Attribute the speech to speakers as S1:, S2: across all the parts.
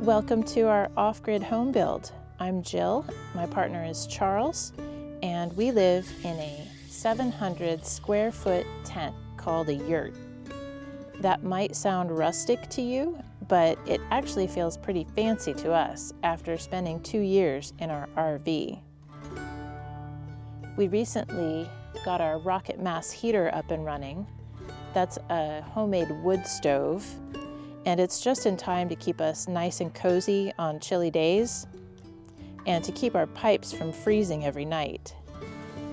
S1: Welcome to our off-grid home build. I'm Jill, my partner is Charles, and we live in a 700 square foot tent called a yurt. That might sound rustic to you, but it actually feels pretty fancy to us after spending 2 years in our RV. We recently got our rocket mass heater up and running. That's a homemade wood stove, and it's just in time to keep us nice and cozy on chilly days and to keep our pipes from freezing every night.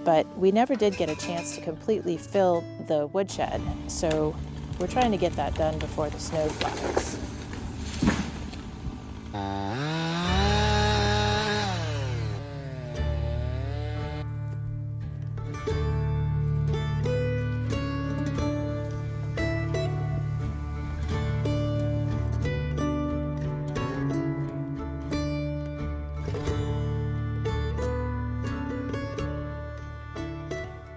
S1: But we never did get a chance to completely fill the woodshed, so we're trying to get that done before the snow flies.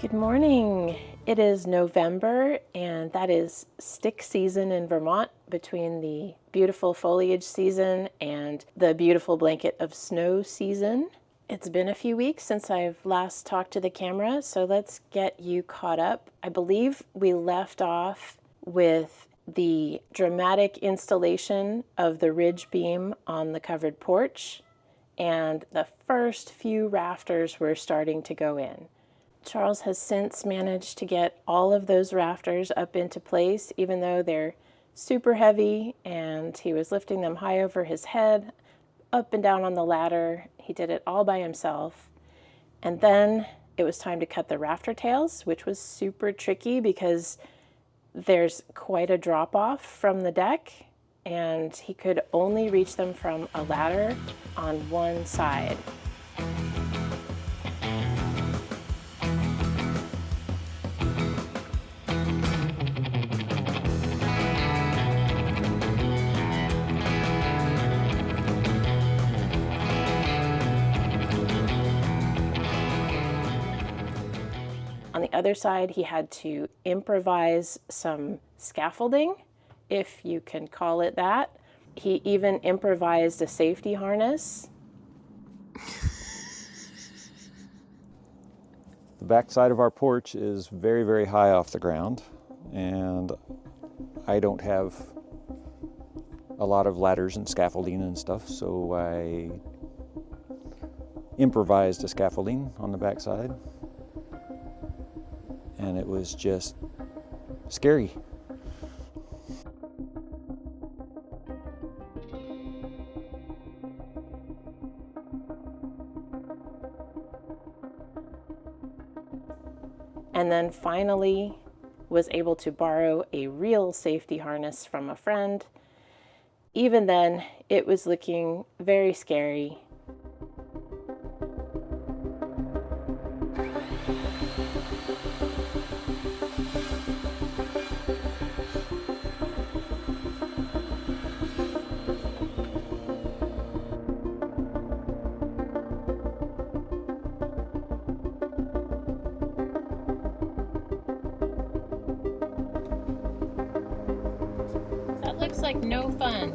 S1: Good morning. It is November, and that is stick season in Vermont, between the beautiful foliage season and the beautiful blanket of snow season. It's been a few weeks since I've last talked to the camera, so let's get you caught up. I believe we left off with the dramatic installation of the ridge beam on the covered porch, and the first few rafters were starting to go in. Charles has since managed to get all of those rafters up into place, even though they're super heavy, and he was lifting them high over his head, up and down on the ladder. He did it all by himself. And then it was time to cut the rafter tails, which was super tricky because there's quite a drop off from the deck, and he could only reach them from a ladder on one side. On the other side, he had to improvise some scaffolding, if you can call it that. He even improvised a safety harness.
S2: The back side of our porch is very, very high off the ground, and I don't have a lot of ladders and scaffolding and stuff, so I improvised a scaffolding on the back side. And it was just scary.
S1: And then finally was able to borrow a real safety harness from a friend. Even then, it was looking very scary. That looks like no fun.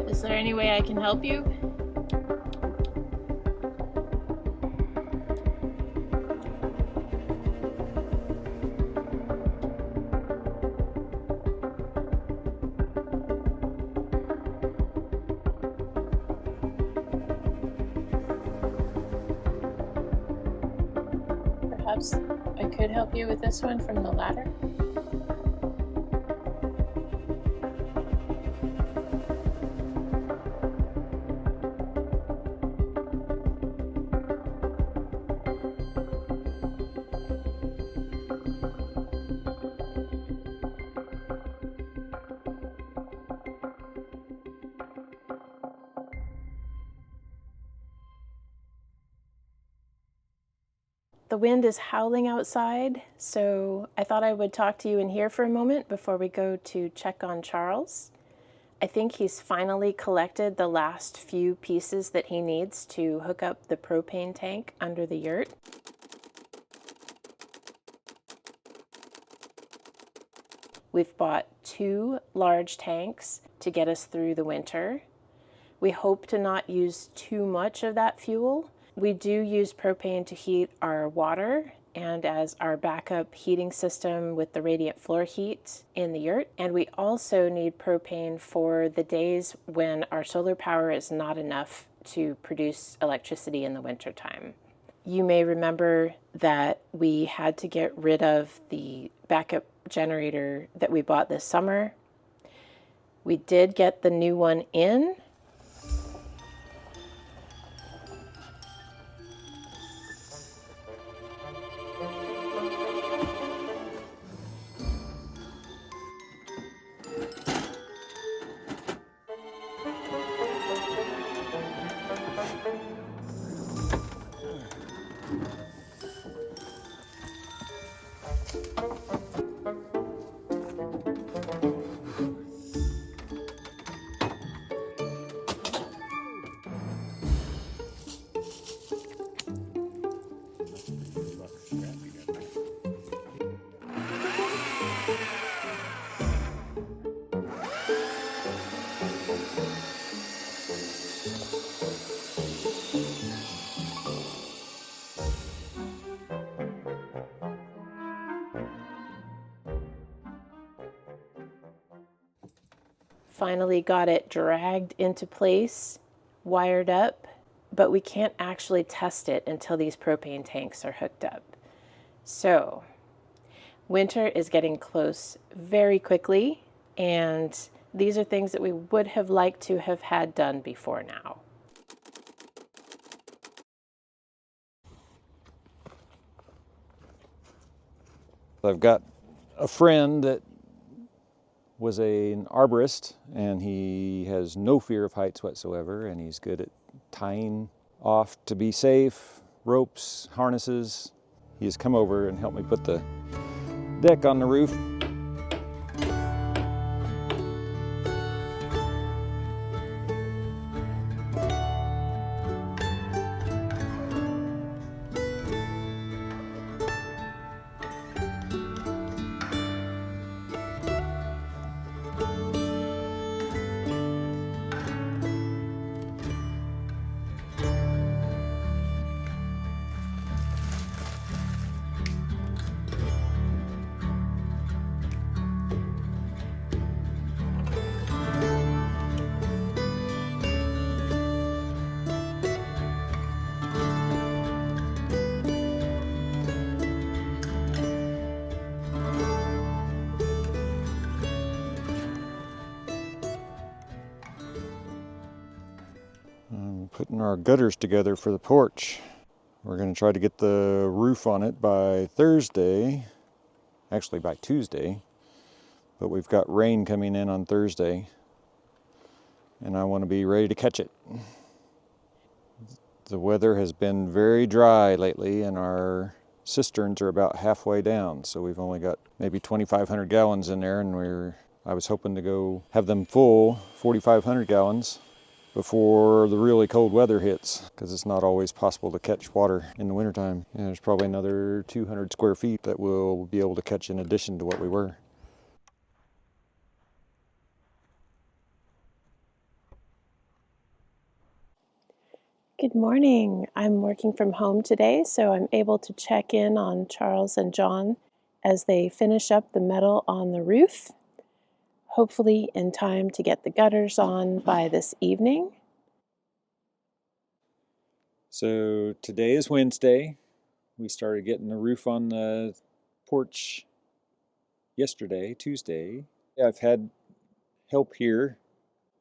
S1: Is there any way I can help you? Perhaps I could help you with this one from the ladder. The wind is howling outside, so I thought I would talk to you in here for a moment before we go to check on Charles. I think he's finally collected the last few pieces that he needs to hook up the propane tank under the yurt. We've bought 2 large tanks to get us through the winter. We hope to not use too much of that fuel. We do use propane to heat our water and as our backup heating system with the radiant floor heat in the yurt. And we also need propane for the days when our solar power is not enough to produce electricity in the wintertime. You may remember that we had to get rid of the backup generator that we bought this summer. We did get the new one in. Finally got it dragged into place, wired up, but we can't actually test it until these propane tanks are hooked up. So, winter is getting close very quickly, and these are things that we would have liked to have had done before now.
S2: I've got a friend that was an arborist, and he has no fear of heights whatsoever, and he's good at tying off to be safe, ropes, harnesses. He has come over and helped me put the deck on the roof. I'm putting our gutters together for the porch. We're going to try to get the roof on it by Thursday, actually by Tuesday, but we've got rain coming in on Thursday, and I want to be ready to catch it. The weather has been very dry lately, and our cisterns are about halfway down, so we've only got maybe 2,500 gallons in there, and I was hoping to go have them full, 4,500 gallons, before the really cold weather hits, because it's not always possible to catch water in the wintertime. And there's probably another 200 square feet that we'll be able to catch in addition to what we were.
S1: Good morning. I'm working from home today, so I'm able to check in on Charles and John as they finish up the metal on the roof, hopefully in time to get the gutters on by this evening.
S2: So today is Wednesday. We started getting the roof on the porch yesterday, Tuesday. I've had help here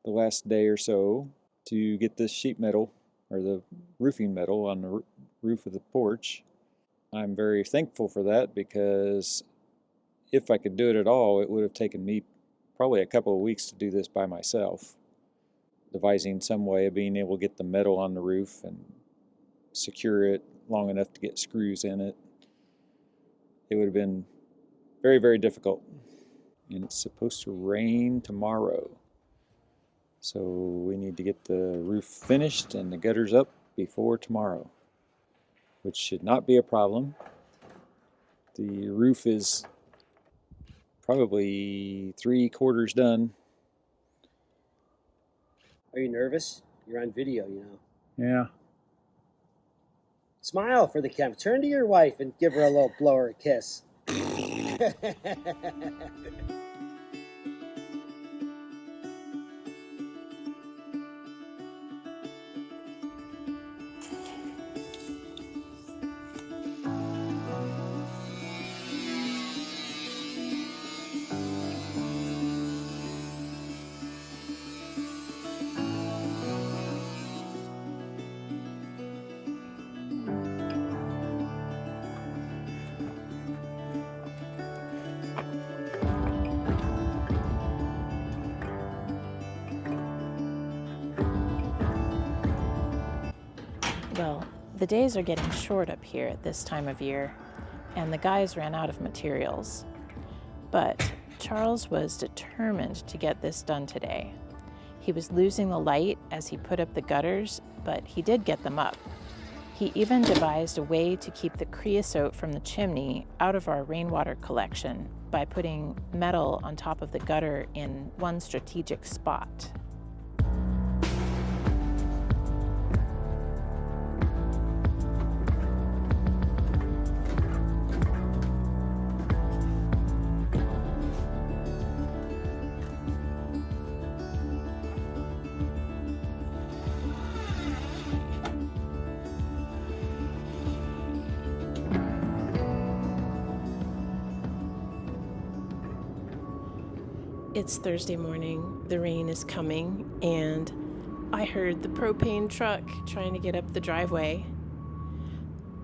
S2: the last day or so to get this sheet metal, or the roofing metal, on the roof of the porch. I'm very thankful for that, because if I could do it at all, it would have taken me probably a couple of weeks to do this by myself, devising some way of being able to get the metal on the roof and secure it long enough to get screws in it. It would have been very, very difficult. And it's supposed to rain tomorrow. So we need to get the roof finished and the gutters up before tomorrow, which should not be a problem. The roof is probably 3/4 done.
S3: Are you nervous? You're on video, you know.
S2: Yeah.
S3: Smile for the camera. Turn to your wife and give her a little blower a kiss.
S1: Well, the days are getting short up here at this time of year, and the guys ran out of materials. But Charles was determined to get this done today. He was losing the light as he put up the gutters, but he did get them up. He even devised a way to keep the creosote from the chimney out of our rainwater collection by putting metal on top of the gutter in one strategic spot. It's Thursday morning, the rain is coming, and I heard the propane truck trying to get up the driveway.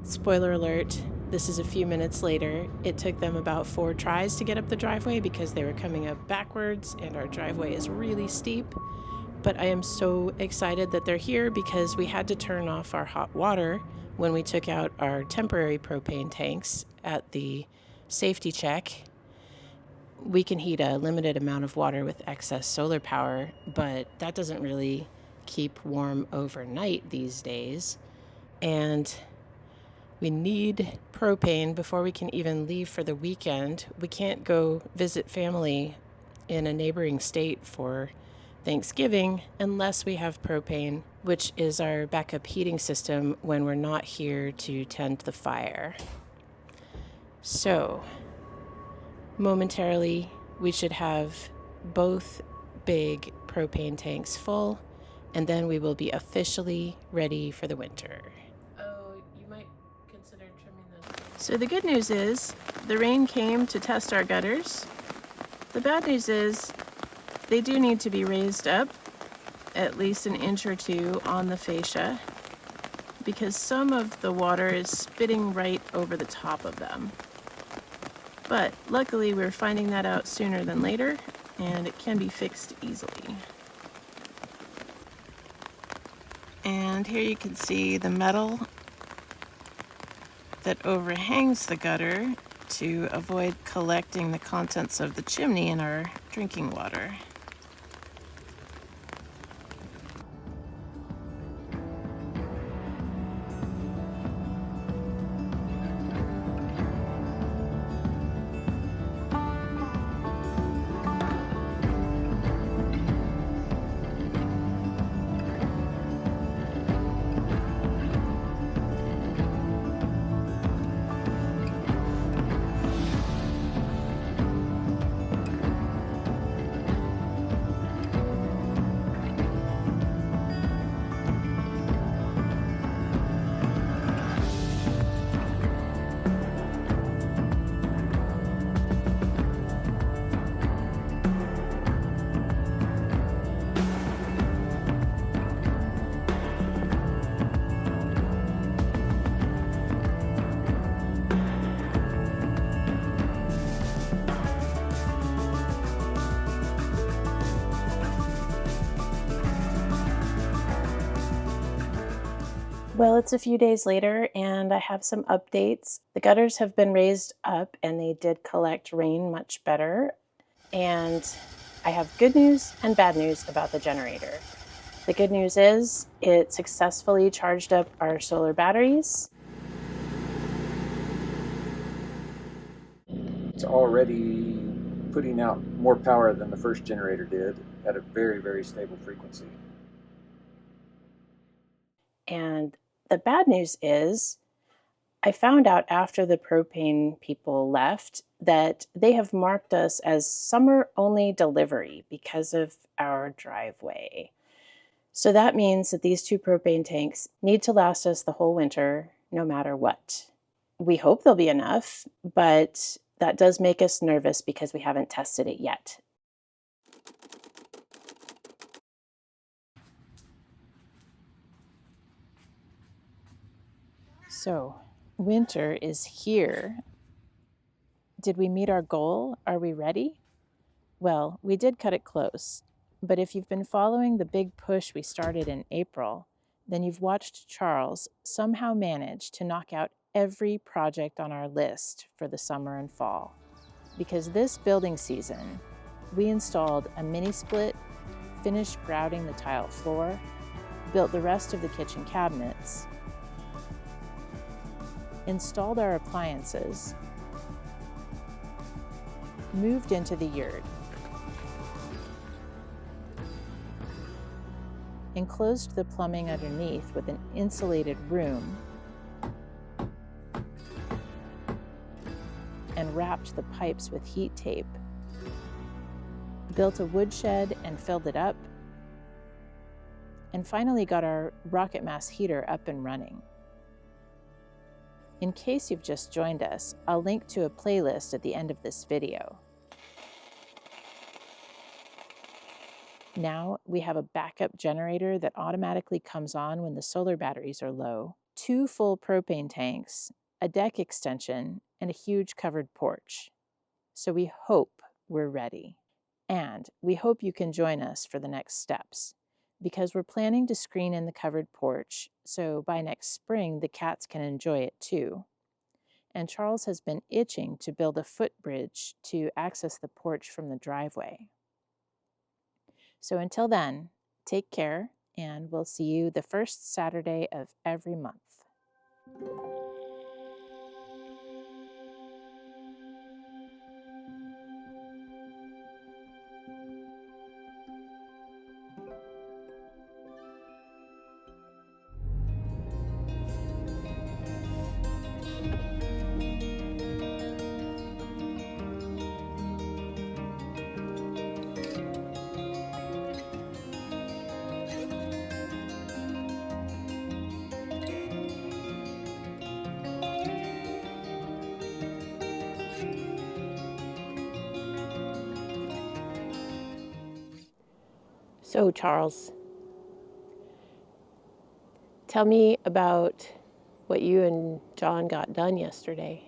S1: Spoiler alert, this is a few minutes later. It took them about 4 tries to get up the driveway because they were coming up backwards and our driveway is really steep. But I am so excited that they're here because we had to turn off our hot water when we took out our temporary propane tanks at the safety check. We can heat a limited amount of water with excess solar power, but that doesn't really keep warm overnight these days. And we need propane before we can even leave for the weekend. We can't go visit family in a neighboring state for Thanksgiving unless we have propane, which is our backup heating system when we're not here to tend the fire. So, momentarily, we should have both big propane tanks full, and then we will be officially ready for the winter. Oh, you might consider trimming those. So the good news is the rain came to test our gutters. The bad news is they do need to be raised up at least an inch or two on the fascia because some of the water is spitting right over the top of them. But luckily we're finding that out sooner than later, and it can be fixed easily. And here you can see the metal that overhangs the gutter to avoid collecting the contents of the chimney in our drinking water. Well, it's a few days later and I have some updates. The gutters have been raised up and they did collect rain much better. And I have good news and bad news about the generator. The good news is it successfully charged up our solar batteries.
S2: It's already putting out more power than the first generator did at a very, very stable frequency.
S1: And the bad news is I found out after the propane people left that they have marked us as summer only delivery because of our driveway. So that means that these 2 propane tanks need to last us the whole winter, no matter what. We hope they'll be enough, but that does make us nervous because we haven't tested it yet. So, winter is here. Did we meet our goal? Are we ready? Well, we did cut it close. But if you've been following the big push we started in April, then you've watched Charles somehow manage to knock out every project on our list for the summer and fall. Because this building season, we installed a mini split, finished grouting the tile floor, built the rest of the kitchen cabinets, installed our appliances, moved into the yurt, enclosed the plumbing underneath with an insulated room, and wrapped the pipes with heat tape, built a woodshed and filled it up, and finally got our rocket mass heater up and running. In case you've just joined us, I'll link to a playlist at the end of this video. Now we have a backup generator that automatically comes on when the solar batteries are low, 2 full propane tanks, a deck extension, and a huge covered porch. So we hope we're ready. And we hope you can join us for the next steps, because we're planning to screen in the covered porch, so by next spring the cats can enjoy it too. And Charles has been itching to build a footbridge to access the porch from the driveway. So until then, take care, and we'll see you the first Saturday of every month. So, Charles, tell me about what you and John got done yesterday.